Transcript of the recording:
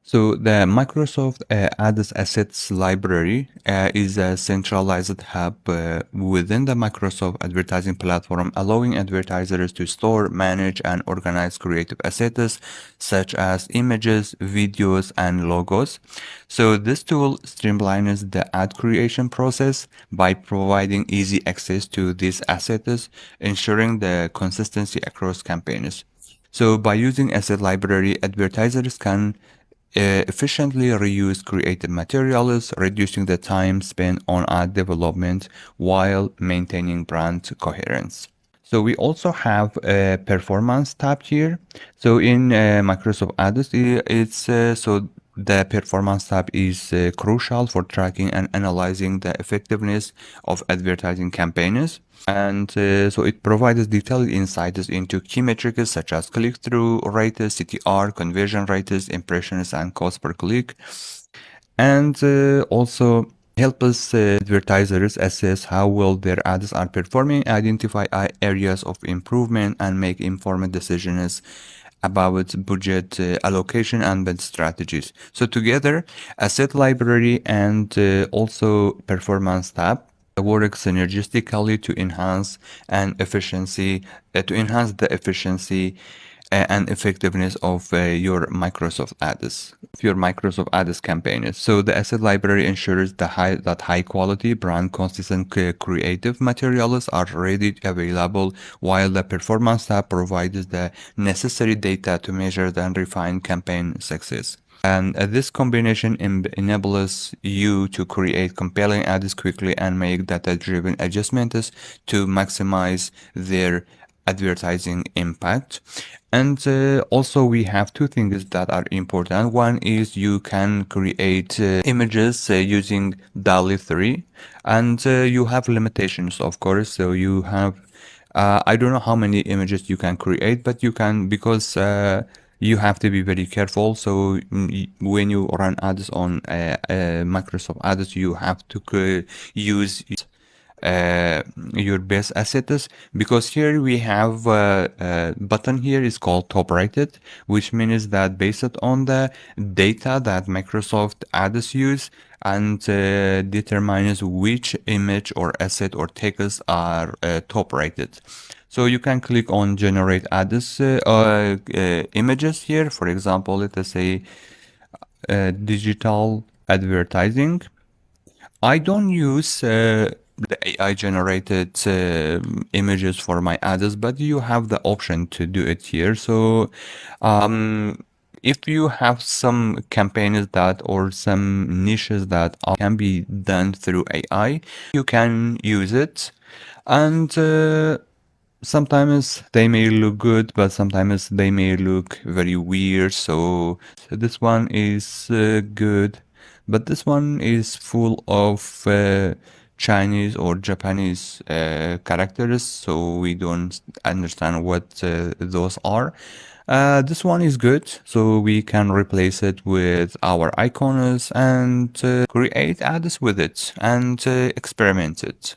So the Microsoft Ads Assets Library is a centralized hub within the Microsoft advertising platform, allowing advertisers to store, manage, and organize creative assets such as images, videos, and logos. So this tool streamlines the ad creation process by providing easy access to these assets, ensuring the consistency across campaigns. So by using asset library, advertisers can efficiently reuse creative materials, reducing the time spent on ad development while maintaining brand coherence. So we also have a performance tab here. So in Microsoft Ads, so the performance tab is crucial for tracking and analyzing the effectiveness of advertising campaigns. And so it provides detailed insights into key metrics such as click-through rates, CTR, conversion rates, impressions, and cost per click. And also help us advertisers assess how well their ads are performing, identify areas of improvement, and make informed decisions about budget allocation and bid strategies. So together, asset library and also performance tab work synergistically to enhance the efficiency and effectiveness of your Microsoft Ads campaigns. So the asset library ensures that high quality, brand consistent creative materials are ready available, while the performance tab provides the necessary data to measure and refine campaign success. And this combination enables you to create compelling ads quickly and make data-driven adjustments to maximize their advertising impact. And also we have two things that are important. One is you can create images using DALL-E 3, and you have limitations, of course. So you have I don't know how many images you can create, but you can, because you have to be very careful. So when you run ads on Microsoft Ads, you have to use your best assets, because here we have a button here is called top rated, which means that based on the data that Microsoft Ads use and determines which image or asset or text are top rated. So you can click on generate ads images here. For example, let us say digital advertising. I don't use the AI generated images for my ads, but you have the option to do it here. So if you have some campaigns that or some niches that can be done through AI, you can use it. And sometimes they may look good, but sometimes they may look very weird. So this one is good, but this one is full of Chinese or Japanese characters, so we don't understand what those are. This one is good, so we can replace it with our icons and create ads with it and experiment it.